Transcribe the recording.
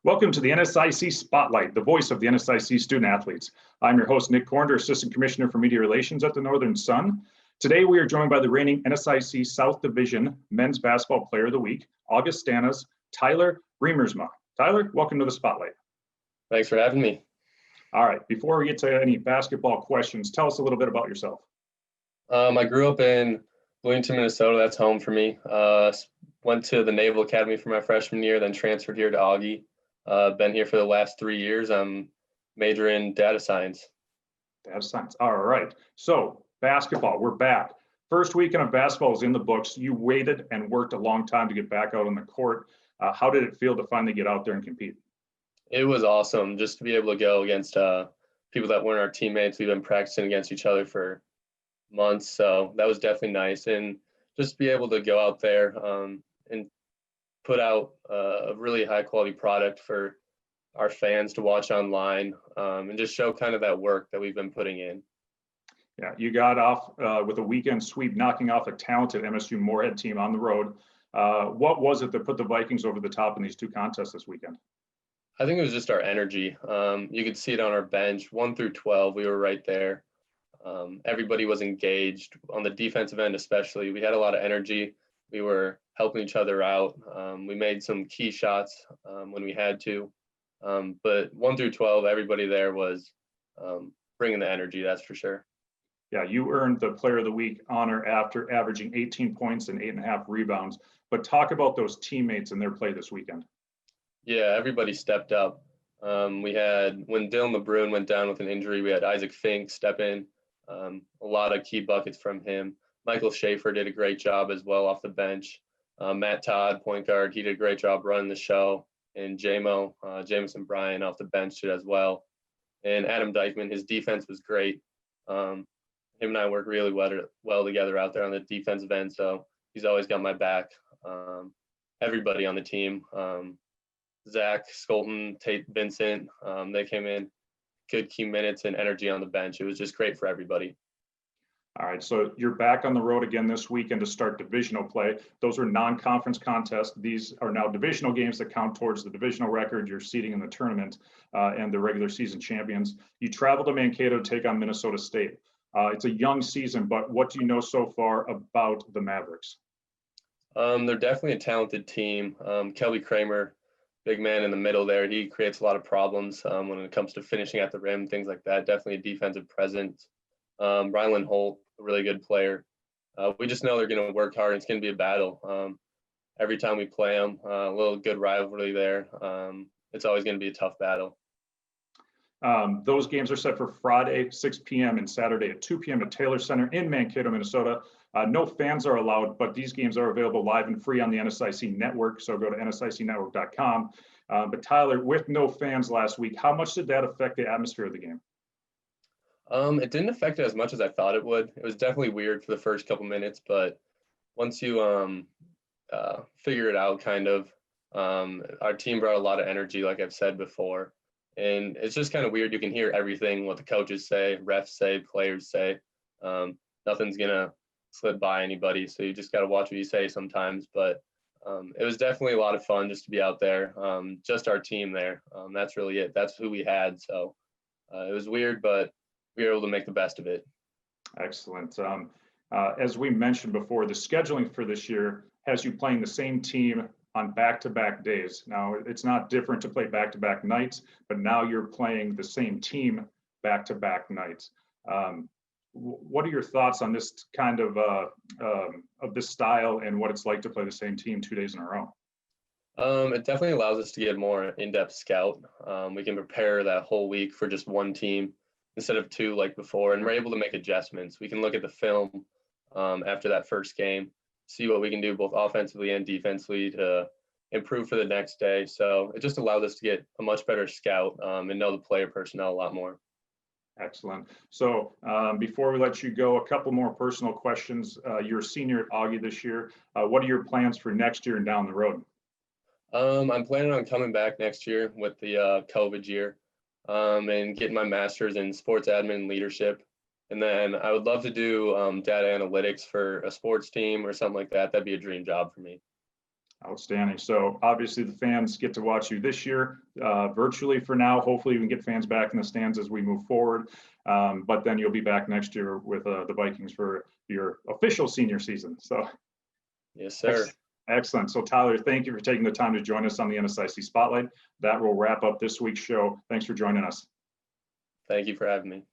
Welcome to the NSIC Spotlight, the voice of the NSIC student athletes. I'm your host, Nick Cornder, Assistant Commissioner for Media Relations at the Northern Sun. Today, we are joined by the reigning NSIC South Division Men's Basketball Player of the Week, Augustana's Tyler Riemersma. Tyler, welcome to the Spotlight. Thanks for having me. All right, before we get to any basketball questions, tell us a little bit about yourself. I grew up in Bloomington, Minnesota. That's home for me. Went to the Naval Academy for my freshman year, then transferred here to Augie. Been here for the last 3 years. I'm majoring in data science. Data science. All right. So basketball, we're back. First weekend of basketball is in the books. You waited and worked a long time to get back out on the court. How did it feel to finally get out there and compete? It was awesome just to be able to go against people that weren't our teammates. We've been practicing against each other for months, so that was definitely nice. And just be able to go out there and put out a really high quality product for our fans to watch online and just show kind of that work that we've been putting in. Yeah, you got off with a weekend sweep, knocking off a talented MSU Moorhead team on the road. What was it that put the Vikings over the top in these two contests this weekend? I think it was just our energy. You could see it on our bench, 1 through 12, we were right there. Everybody was engaged on the defensive end, especially. We had a lot of energy. We were helping each other out. We made some key shots when we had to. But 1 through 12, everybody there was bringing the energy, that's for sure. Yeah, you earned the Player of the Week honor after averaging 18 points and 8.5 rebounds. But talk about those teammates and their play this weekend. Yeah, everybody stepped up. We had, when Dylan LeBrun went down with an injury, we had Isaac Fink step in. A lot of key buckets from him. Michael Schaefer did a great job as well off the bench. Matt Todd, point guard, he did a great job running the show. And Jamison Bryan off the bench did as well. And Adam Dykeman, his defense was great. Him and I work really well together out there on the defensive end, so he's always got my back. Everybody on the team, Zach, Skolton, Tate, Vincent, they came in, good key minutes and energy on the bench. It was just great for everybody. All right, so you're back on the road again this weekend to start divisional play. Those are non-conference contests. These are now divisional games that count towards the divisional record, your seeding in the tournament, and the regular season champions. You travel to Mankato to take on Minnesota State. It's a young season, but what do you know so far about the Mavericks? They're definitely a talented team. Kelby Kramer, big man in the middle there, he creates a lot of problems when it comes to finishing at the rim, things like that. Definitely a defensive presence. Rylan Holt, a really good player. We just know they're going to work hard. It's going to be a battle. Every time we play them, a little good rivalry there. It's always going to be a tough battle. Those games are set for Friday, 6 p.m. and Saturday at 2 p.m. at Taylor Center in Mankato, Minnesota. No fans are allowed, but these games are available live and free on the NSIC network. So go to nsicnetwork.com. But Tyler, with no fans last week, how much did that affect the atmosphere of the game? It didn't affect it as much as I thought it would. It was definitely weird for the first couple minutes, but once you figure it out, kind of, our team brought a lot of energy, like I've said before. And it's just kind of weird. You can hear everything, what the coaches say, refs say, players say. Nothing's going to slip by anybody, so you just got to watch what you say sometimes. But it was definitely a lot of fun just to be out there, just our team there. That's really it. That's who we had. So it was weird, but we were able to make the best of it. Excellent. As we mentioned before, the scheduling for this year has you playing the same team on back-to-back days. Now, it's not different to play back-to-back nights, but now you're playing the same team back-to-back nights. What are your thoughts on this kind of this style and what it's like to play the same team 2 days in a row? It definitely allows us to get more in-depth scout. We can prepare that whole week for just one team instead of two like before, and we're able to make adjustments. We can look at the film after that first game, see what we can do both offensively and defensively to improve for the next day. So it just allowed us to get a much better scout and know the player personnel a lot more. Excellent. So before we let you go, a couple more personal questions. You're a senior at Augie this year. What are your plans for next year and down the road? I'm planning on coming back next year with the COVID year and getting my master's in sports admin and leadership. And then I would love to do data analytics for a sports team or something like that. That'd be a dream job for me. Outstanding. So obviously the fans get to watch you this year virtually for now. Hopefully we can get fans back in the stands as we move forward. But then you'll be back next year with the Vikings for your official senior season. So Yes, sir. Excellent. So Tyler, thank you for taking the time to join us on the NSIC Spotlight. That will wrap up this week's show. Thanks for joining us. Thank you for having me.